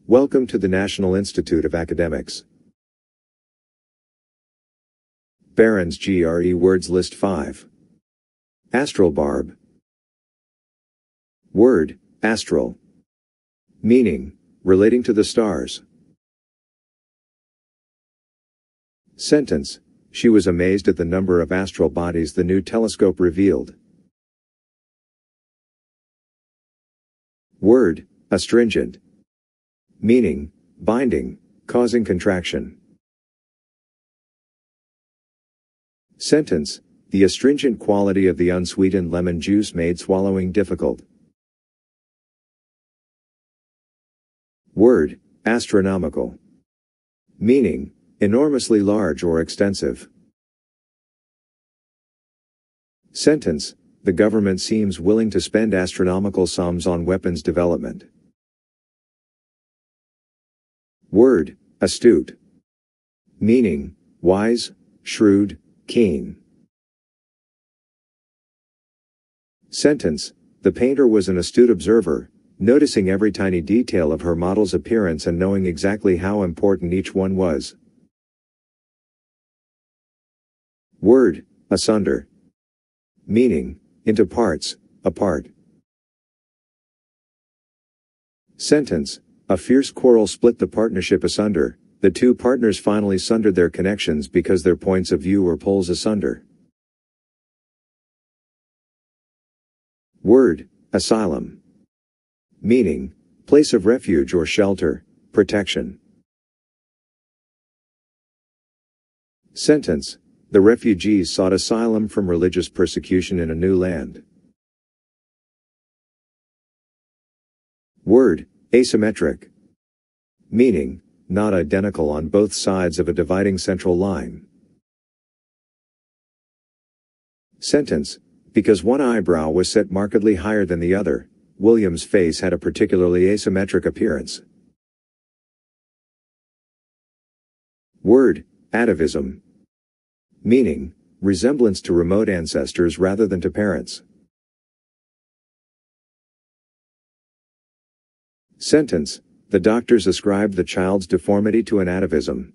Welcome to the National Institute of Academics. Barron'S Gre words list 5. Astral Barb. Word, astral. Meaning, relating to the stars. Sentence, she was amazed at the number of astral bodies the new telescope revealed. Word, astringent. Meaning, binding, causing contraction. Sentence, the astringent quality of the unsweetened lemon juice made swallowing difficult. Word, astronomical. Meaning, enormously large or extensive. Sentence, the government seems willing to spend astronomical sums on weapons development. Word, astute. Meaning, wise, shrewd, keen. Sentence, the painter was an astute observer, noticing every tiny detail of her model's appearance and knowing exactly how important each one was. Word, asunder. Meaning, into parts, apart. Sentence, a fierce quarrel split the partnership asunder. The two partners finally sundered their connections because their points of view were poles asunder. Word, asylum. Meaning, place of refuge or shelter, protection. Sentence, the refugees sought asylum from religious persecution in a new land. Word, asymmetric. Meaning, not identical on both sides of a dividing central line. Sentence, because one eyebrow was set markedly higher than the other, William's face had a particularly asymmetric appearance. Word, atavism. Meaning, resemblance to remote ancestors rather than to parents. Sentence, the doctors ascribed the child's deformity to an atavism.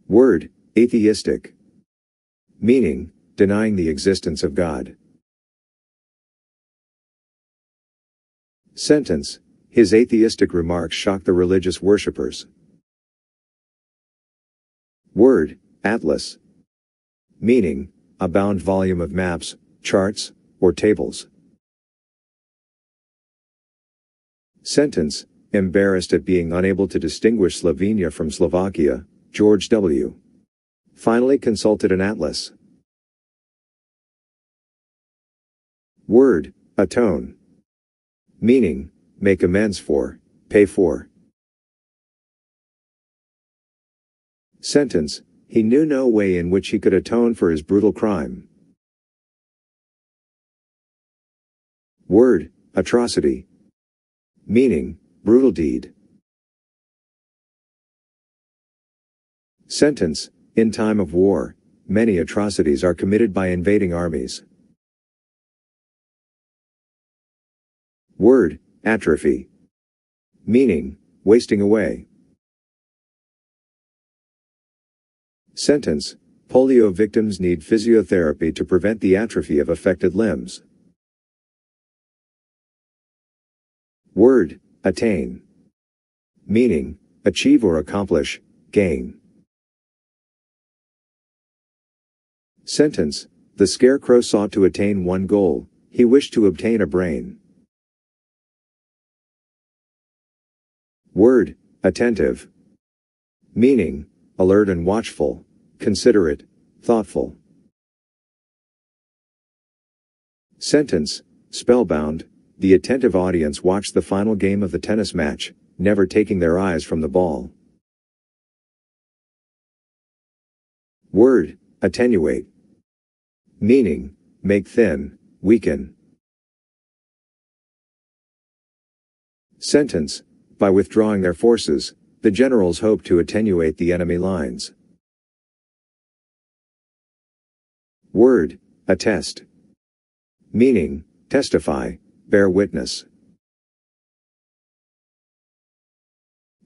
Word, atheistic. Meaning, denying the existence of God. Sentence, his atheistic remarks shocked the religious worshippers. Word, atlas. Meaning, a bound volume of maps, charts, or tables. Sentence, embarrassed at being unable to distinguish Slovenia from Slovakia, George W. finally consulted an atlas. Word, atone. Meaning, make amends for, pay for. Sentence, he knew no way in which he could atone for his brutal crime. Word, atrocity. Meaning, brutal deed. Sentence, in time of war, many atrocities are committed by invading armies. Word, atrophy. Meaning, wasting away. Sentence, polio victims need physiotherapy to prevent the atrophy of affected limbs. Word, attain. Meaning, achieve or accomplish, gain. Sentence, the scarecrow sought to attain one goal, he wished to obtain a brain. Word, attentive. Meaning, alert and watchful, considerate, thoughtful. Sentence, spellbound. The attentive audience watched the final game of the tennis match, never taking their eyes from the ball. Word, attenuate. Meaning, make thin, weaken. Sentence, by withdrawing their forces, the generals hoped to attenuate the enemy lines. Word, attest. Meaning, testify, bear witness.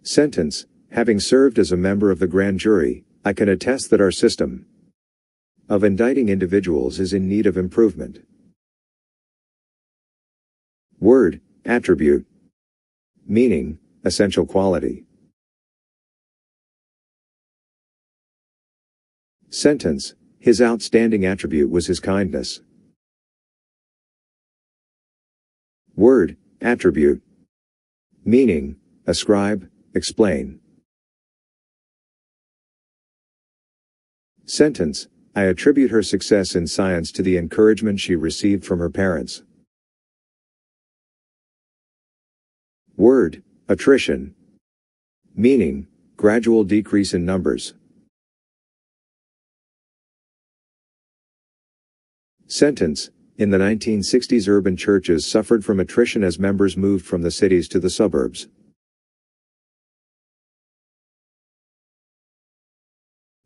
Sentence, having served as a member of the grand jury, I can attest that our system of indicting individuals is in need of improvement. Word, attribute. Meaning, essential quality. Sentence, his outstanding attribute was his kindness. Word, attribute. Meaning, ascribe, explain. Sentence, I attribute her success in science to the encouragement she received from her parents. Word, attrition. Meaning, gradual decrease in numbers. Sentence, in the 1960s urban churches suffered from attrition as members moved from the cities to the suburbs.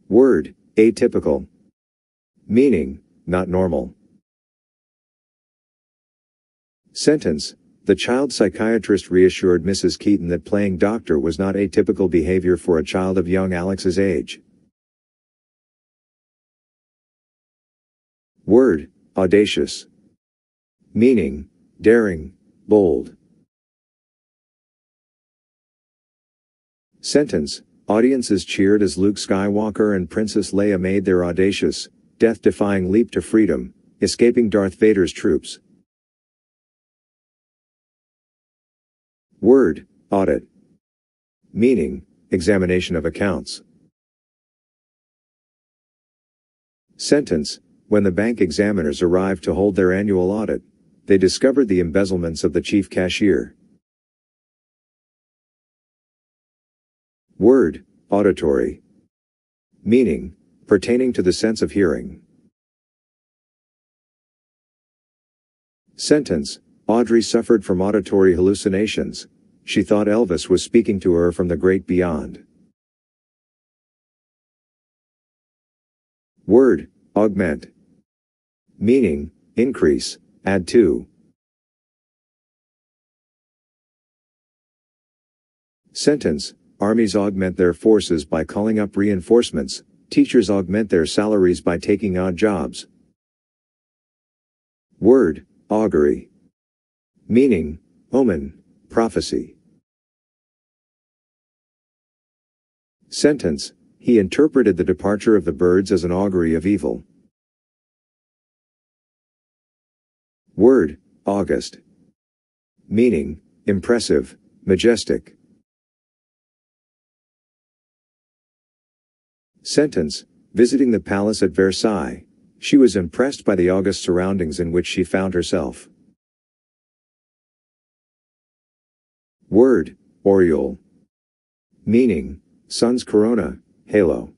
Word, atypical. Meaning, not normal. Sentence, the child psychiatrist reassured Mrs. Keaton that playing doctor was not atypical behavior for a child of young Alex's age. Word, audacious. Meaning, daring, bold. Sentence, audiences cheered as Luke Skywalker and Princess Leia made their audacious, death-defying leap to freedom, escaping Darth Vader's troops. Word, audit. Meaning, examination of accounts. Sentence, when the bank examiners arrived to hold their annual audit, they discovered the embezzlements of the chief cashier. Word, auditory. Meaning, pertaining to the sense of hearing. Sentence, Audrey suffered from auditory hallucinations. She thought Elvis was speaking to her from the great beyond. Word, augment. Meaning, increase, add to. Sentence, armies augment their forces by calling up reinforcements. Teachers augment their salaries by taking odd jobs. Word, augury. Meaning, omen, prophecy. Sentence, he interpreted the departure of the birds as an augury of evil. Word, august. Meaning, impressive, majestic. Sentence, visiting the palace at Versailles, she was impressed by the august surroundings in which she found herself. Word, aureole. Meaning, sun's corona, halo.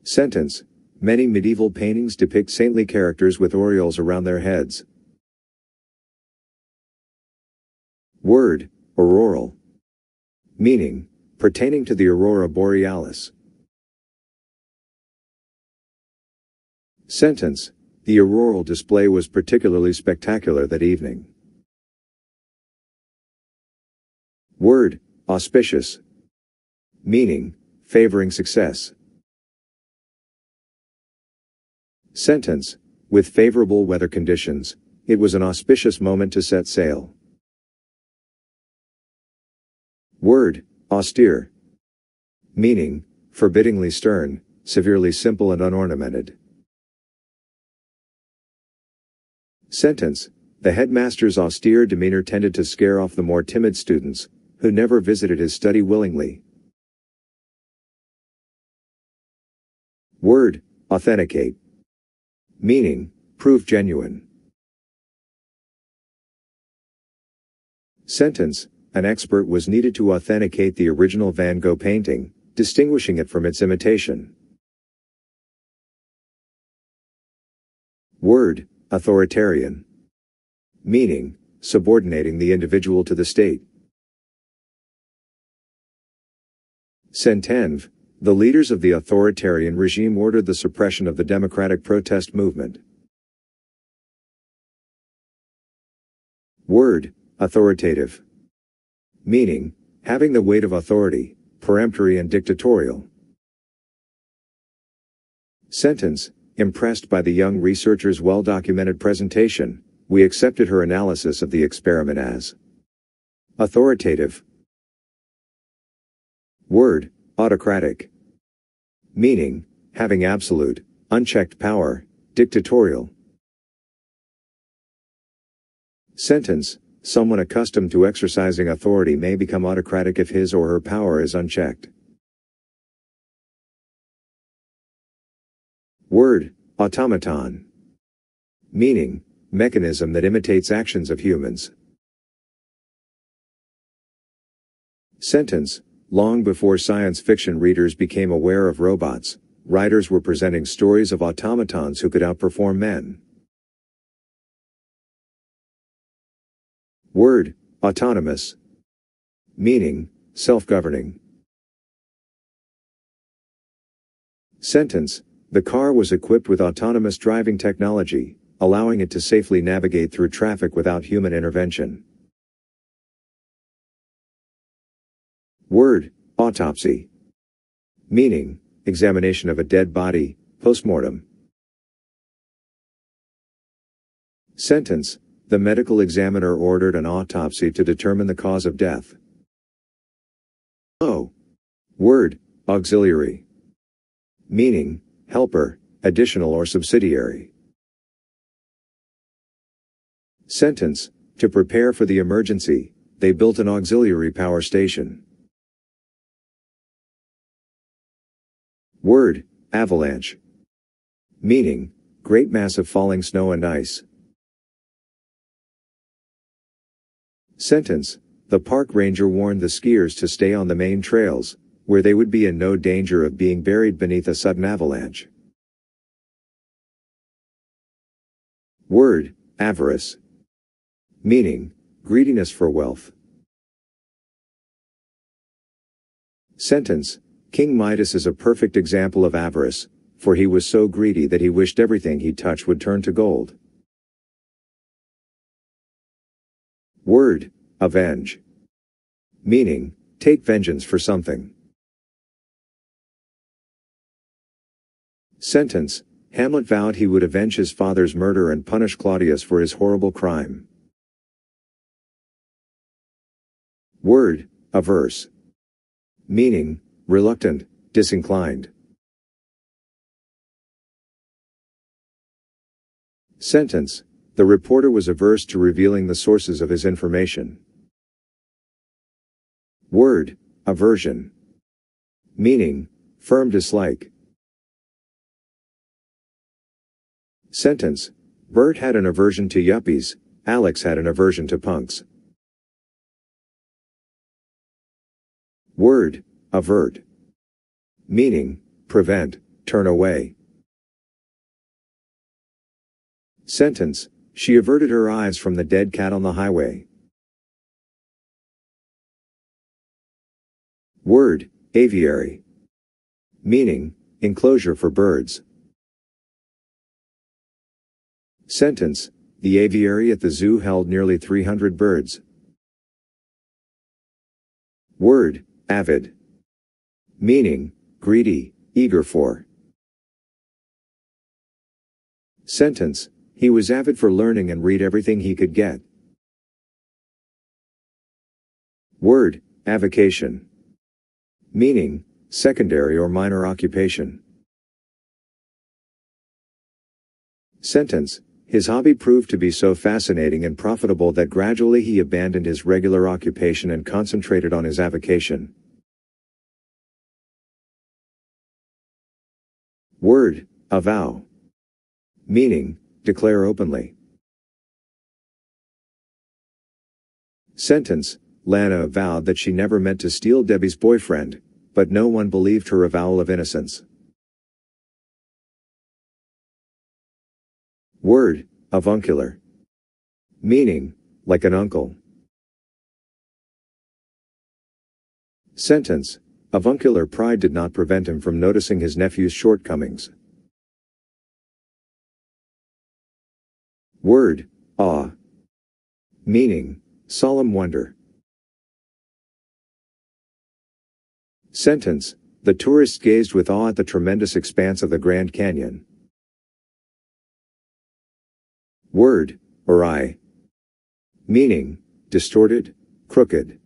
Sentence, many medieval paintings depict saintly characters with aureoles around their heads. Word, auroral. Meaning, pertaining to the aurora borealis. Sentence, the auroral display was particularly spectacular that evening. Word, auspicious. Meaning, favoring success. Sentence, with favorable weather conditions, it was an auspicious moment to set sail. Word, austere. Meaning, forbiddingly stern, severely simple and unornamented. Sentence, the headmaster's austere demeanor tended to scare off the more timid students, who never visited his study willingly. Word, authenticate. Meaning, prove genuine. Sentence, an expert was needed to authenticate the original Van Gogh painting, distinguishing it from its imitation. Word, authoritarian. Meaning, subordinating the individual to the state. Sentence, the leaders of the authoritarian regime ordered the suppression of the democratic protest movement. Word, authoritative. meaning, having the weight of authority, peremptory and dictatorial. Sentence, impressed by the young researcher's well-documented presentation, we accepted her analysis of the experiment as authoritative. Word, autocratic. Meaning, having absolute, unchecked power, dictatorial. Sentence, someone accustomed to exercising authority may become autocratic if his or her power is unchecked. Word, automaton. Meaning, mechanism that imitates actions of humans. Sentence, long before science fiction readers became aware of robots, writers were presenting stories of automatons who could outperform men. Word, autonomous. Meaning, self-governing. Sentence, the car was equipped with autonomous driving technology, allowing it to safely navigate through traffic without human intervention. Word, autopsy. Meaning, examination of a dead body, postmortem. Sentence, the medical examiner ordered an autopsy to determine the cause of death. Word, auxiliary. Meaning, helper, additional or subsidiary. Sentence, to prepare for the emergency, they built an auxiliary power station. Word, avalanche. Meaning, great mass of falling snow and ice. Sentence, the park ranger warned the skiers to stay on the main trails, where they would be in no danger of being buried beneath a sudden avalanche. Word, avarice. Meaning, greediness for wealth. Sentence, King Midas is a perfect example of avarice, for he was so greedy that he wished everything he touched would turn to gold. Word, avenge. Meaning, take vengeance for something. Sentence, Hamlet vowed he would avenge his father's murder and punish Claudius for his horrible crime. Word, averse. Meaning, reluctant, disinclined. Sentence, the reporter was averse to revealing the sources of his information. Word, aversion. Meaning, firm dislike. Sentence, Bert had an aversion to yuppies, Alex had an aversion to punks. Word, avert. Meaning, prevent, turn away. Sentence, she averted her eyes from the dead cat on the highway. Word, aviary. Meaning, enclosure for birds. Sentence, the aviary at the zoo held nearly 300 birds. Word, avid. Meaning, greedy, eager for. Sentence, he was avid for learning and read everything he could get. Word, avocation. Meaning, secondary or minor occupation. Sentence, his hobby proved to be so fascinating and profitable that gradually he abandoned his regular occupation and concentrated on his avocation. Word, avow. Meaning, declare openly. Sentence, Lana avowed that she never meant to steal Debbie's boyfriend, but no one believed her avowal of innocence. Word, avuncular. Meaning, like an uncle. Sentence, avuncular pride did not prevent him from noticing his nephew's shortcomings. Word, awe. Meaning, solemn wonder. Sentence. The tourists gazed with awe at the tremendous expanse of the Grand Canyon. Word, awry. Meaning, distorted, crooked.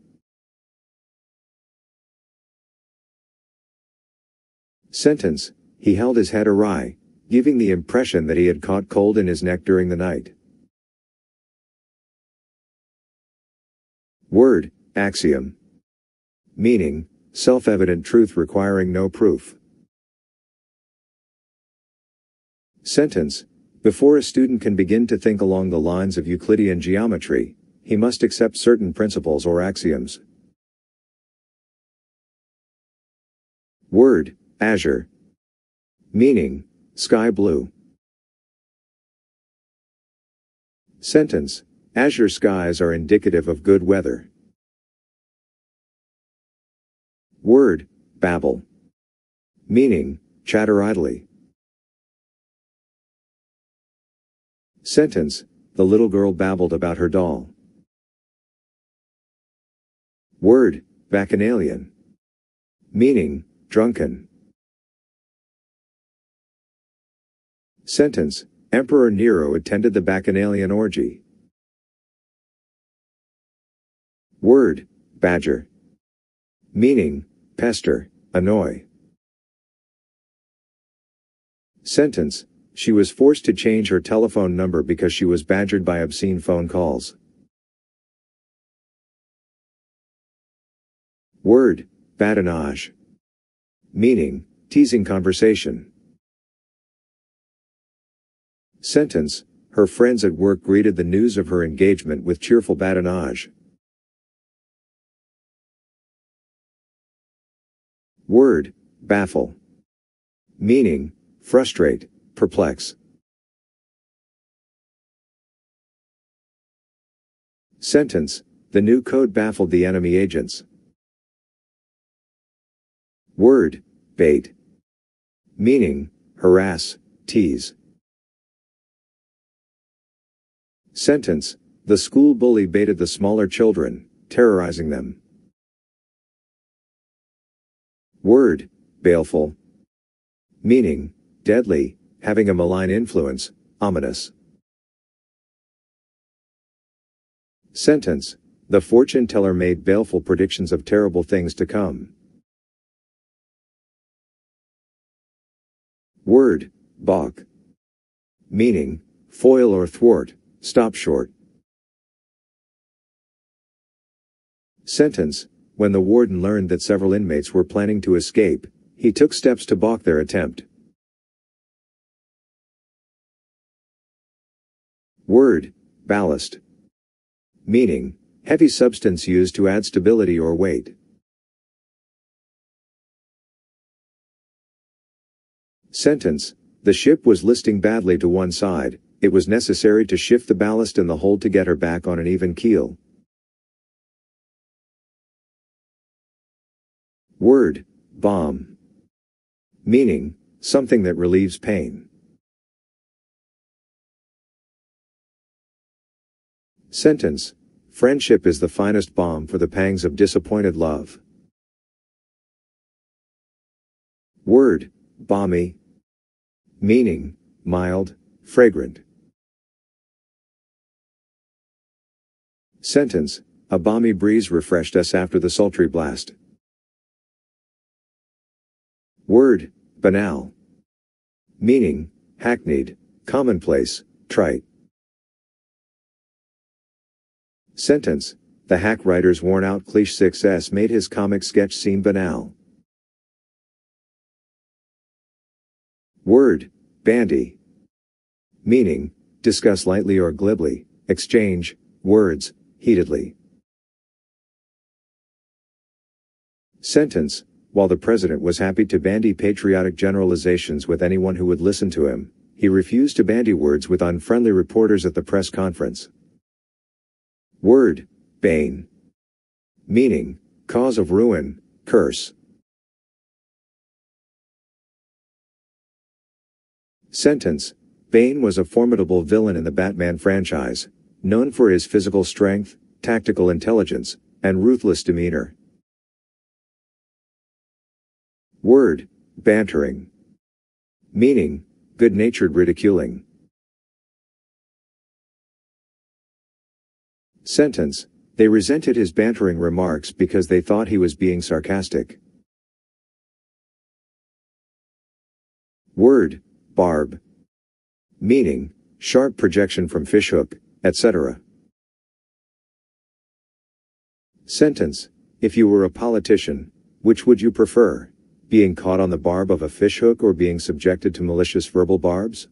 Sentence. He held his head awry, giving the impression that he had caught cold in his neck during the night. Word, axiom. Meaning, self-evident truth requiring no proof. Sentence. Before a student can begin to think along the lines of Euclidean geometry, he must accept certain principles or axioms. Word, azure. Meaning, sky blue. Sentence. Azure skies are indicative of good weather. Word, babble. Meaning, chatter idly. Sentence. The little girl babbled about her doll. Word, bacchanalian. Meaning, drunken. Sentence. Emperor Nero attended the bacchanalian orgy. Word, badger. Meaning, pester, annoy. Sentence. She was forced to change her telephone number because she was badgered by obscene phone calls. Word, badinage. Meaning, teasing conversation. Sentence. Her friends at work greeted the news of her engagement with cheerful badinage. Word, baffle. Meaning, frustrate, perplex. Sentence. The new code baffled the enemy agents. Word, bait. Meaning, harass, tease. Sentence. The school bully baited the smaller children, terrorizing them. Word, baleful. Meaning, deadly, having a malign influence, ominous. Sentence. The fortune teller made baleful predictions of terrible things to come. Word, balk. Meaning, foil or thwart, stop short. Sentence. When the warden learned that several inmates were planning to escape, he took steps to balk their attempt. Word, ballast. Meaning, heavy substance used to add stability or weight. Sentence. The ship was listing badly to one side, it was necessary to shift the ballast in the hold to get her back on an even keel. Word, balm. Meaning, something that relieves pain. Sentence. Friendship is the finest balm for the pangs of disappointed love. Word, balmy. Meaning, mild, fragrant. Sentence. A balmy breeze refreshed us after the sultry blast. Word, banal. Meaning, hackneyed, commonplace, trite. Sentence. The hack writer's worn-out cliche success made his comic sketch seem banal. Word, bandy. Meaning, discuss lightly or glibly, exchange words heatedly. Sentence. While the president was happy to bandy patriotic generalizations with anyone who would listen to him, he refused to bandy words with unfriendly reporters at the press conference. Word, bane. Meaning, cause of ruin, curse. Sentence. Bane was a formidable villain in the Batman franchise, known for his physical strength, tactical intelligence, and ruthless demeanor. Word, bantering. Meaning, good-natured ridiculing. Sentence, they resented his bantering remarks because they thought he was being sarcastic. Word, barb. Meaning, sharp projection from fishhook, etc. Sentence, if you were a politician, which would you prefer? Being caught on the barb of a fishhook or being subjected to malicious verbal barbs?